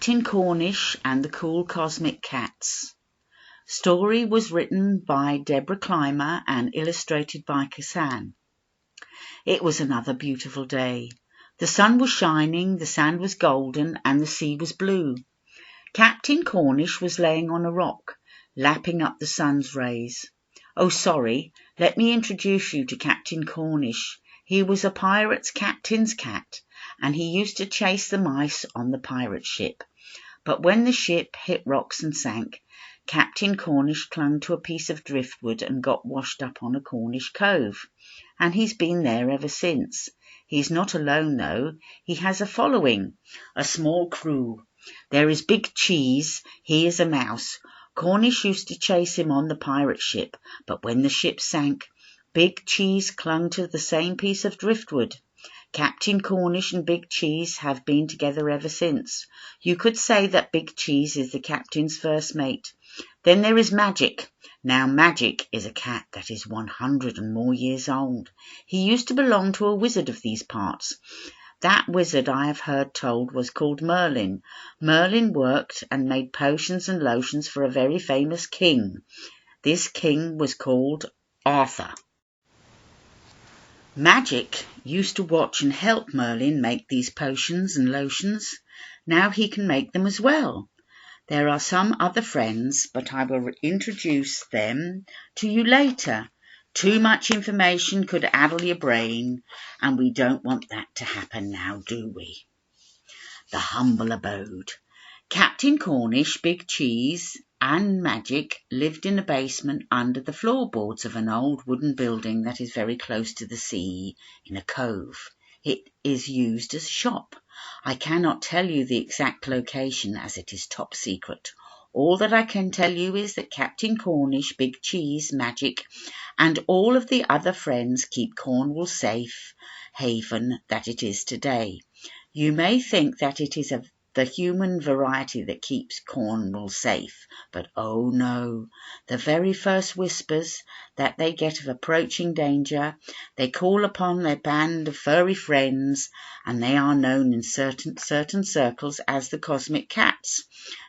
Captain Cornish and the Cool Cosmic Cats. Story was written by Deborah Clymer and illustrated by Casan. It was another beautiful day. The sun was shining, the sand was golden, and the sea was blue. Captain Cornish was laying on a rock, lapping up the sun's rays. Oh, sorry, let me introduce you to Captain Cornish. He was a pirate's captain's cat, and he used to chase the mice on the pirate ship. But when the ship hit rocks and sank, Captain Cornish clung to a piece of driftwood and got washed up on a Cornish cove. And he's been there ever since. He's not alone, though. He has a following, a small crew. There is Big Cheese. He is a mouse. Cornish used to chase him on the pirate ship, but when the ship sank, Big Cheese clung to the same piece of driftwood. Captain Cornish and Big Cheese have been together ever since. You could say that Big Cheese is the captain's first mate. Then there is Magic. Now Magic is a cat that is 100 and more years old. He used to belong to a wizard of these parts. That wizard, I have heard told, was called Merlin. Merlin worked and made potions and lotions for a very famous king. This king was called Arthur. Magic used to watch and help Merlin make these potions and lotions. Now he can make them as well. There are some other friends, but I will introduce them to you later. Too much information could addle your brain, and we don't want that to happen now, do we? The humble abode. Captain Cornish, Big Cheese, and Magic lived in a basement under the floorboards of an old wooden building that is very close to the sea, in a cove. It is used as a shop. I cannot tell you the exact location as it is top secret. All that I can tell you is that Captain Cornish, Big Cheese, Magic, and all of the other friends keep Cornwall safe haven that it is today. You may think that it is the human variety that keeps Cornwall safe, but oh no, the very first whispers that they get of approaching danger, they call upon their band of furry friends, and they are known in certain circles as the Cosmic Cats.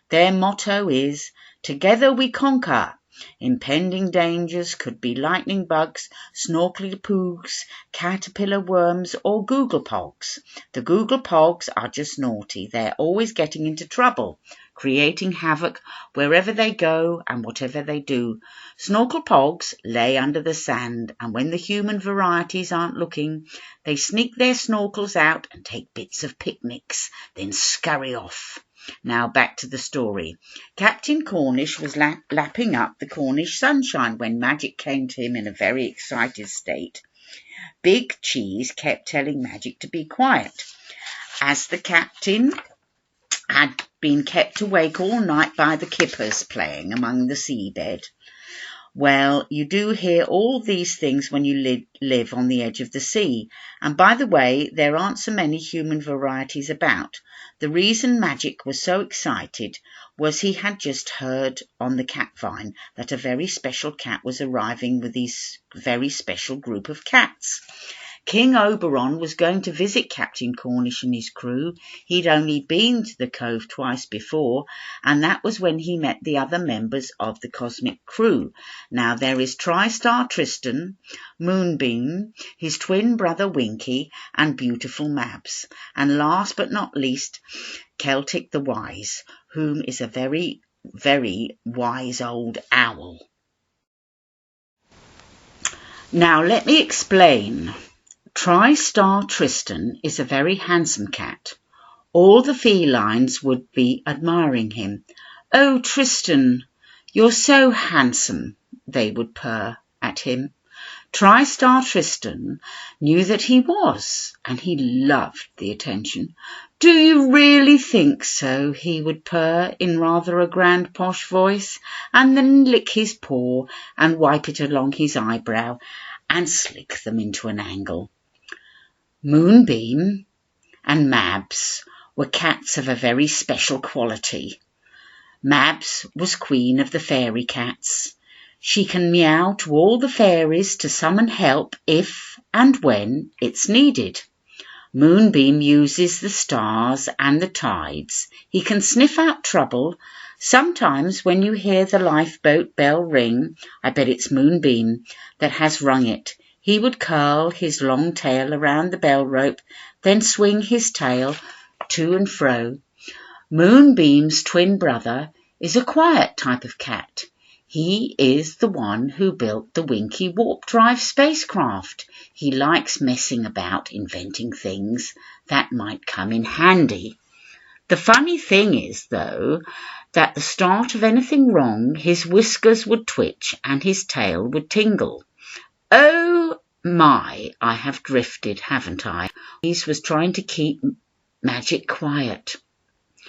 Their motto is, "Together we conquer." Impending dangers could be lightning bugs, snorkely poogs, caterpillar worms, or google pogs. The google pogs are just naughty. They're always getting into trouble, creating havoc wherever they go and whatever they do. Snorkel pogs lay under the sand, and when the human varieties aren't looking, they sneak their snorkels out and take bits of picnics, then scurry off. Now back to the story. Captain Cornish was lapping up the Cornish sunshine when Magic came to him in a very excited state. Big Cheese kept telling Magic to be quiet, as the captain had been kept awake all night by the kippers playing among the seabed. Well, you do hear all these things when you live on the edge of the sea. And by the way, there aren't so many human varieties about. The reason Magic was so excited was he had just heard on the cat vine that a very special cat was arriving with his very special group of cats. King Oberon was going to visit Captain Cornish and his crew. He'd only been to the cove twice before, and that was when he met the other members of the cosmic crew. Now there is TriStar Tristan, Moonbeam, his twin brother Winky, and beautiful Mabs. And last but not least, Celtic the Wise, whom is a very, very wise old owl. Now let me explain. TriStar Tristan is a very handsome cat. All the felines would be admiring him. "Oh, Tristan, you're so handsome," they would purr at him. TriStar Tristan knew that he was, and he loved the attention. "Do you really think so?" he would purr in rather a grand posh voice, and then lick his paw and wipe it along his eyebrow and slick them into an angle. Moonbeam and Mabs were cats of a very special quality. Mabs was queen of the fairy cats. She can meow to all the fairies to summon help if and when it's needed. Moonbeam uses the stars and the tides. He can sniff out trouble. Sometimes when you hear the lifeboat bell ring, I bet it's Moonbeam that has rung it. He would curl his long tail around the bell rope, then swing his tail to and fro. Moonbeam's twin brother is a quiet type of cat. He is the one who built the Winky warp drive spacecraft. He likes messing about, inventing things that might come in handy. The funny thing is, though, that at the start of anything wrong, his whiskers would twitch and his tail would tingle. Oh my, I have drifted, haven't I? He was trying to keep Magic quiet.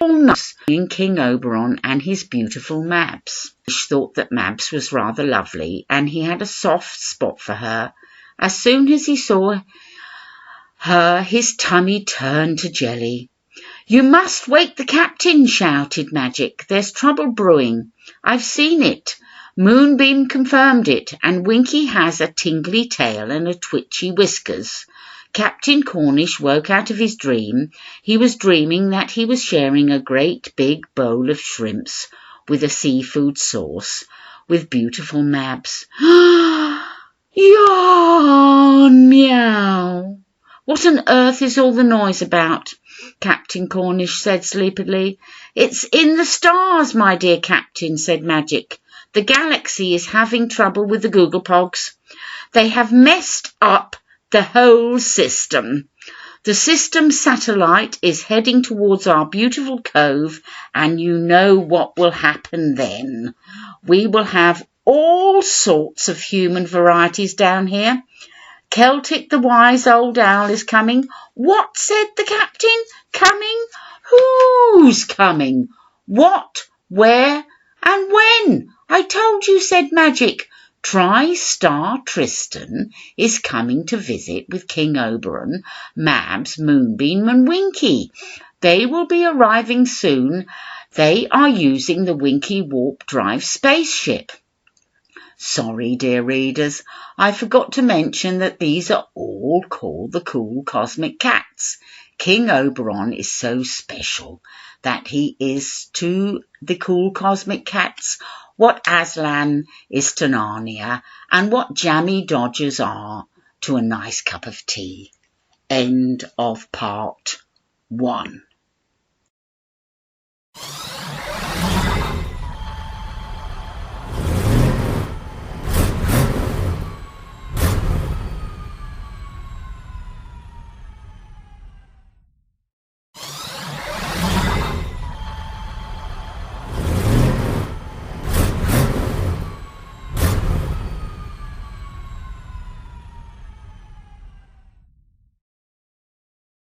All night in King Oberon and his beautiful Mabs. He thought that Mabs was rather lovely, and he had a soft spot for her. As soon as he saw her, his tummy turned to jelly. "You must wake the captain," shouted Magic. "There's trouble brewing. I've seen it. Moonbeam confirmed it, and Winky has a tingly tail and a twitchy whiskers." Captain Cornish woke out of his dream. He was dreaming that he was sharing a great big bowl of shrimps with a seafood sauce with beautiful Mabs. Yawn! Meow! "What on earth is all the noise about?" Captain Cornish said sleepily. "It's in the stars, my dear Captain," said Magic. "The galaxy is having trouble with the Googlepogs. They have messed up the whole system. The system satellite is heading towards our beautiful cove, and you know what will happen then. We will have all sorts of human varieties down here. Celtic the wise old owl is coming." "What?" said the captain. "Coming? Who's coming? What? Where? And when? I told you," said Magic. "Tri-Star Tristan is coming to visit with King Oberon, Mabs, Moonbeam and Winky. They will be arriving soon. They are using the Winky warp drive spaceship." Sorry, dear readers, I forgot to mention that these are all called the cool cosmic cats. King Oberon is so special that he is to the cool cosmic cats what Aslan is to Narnia, and what jammy Dodgers are to a nice cup of tea. End of part 1.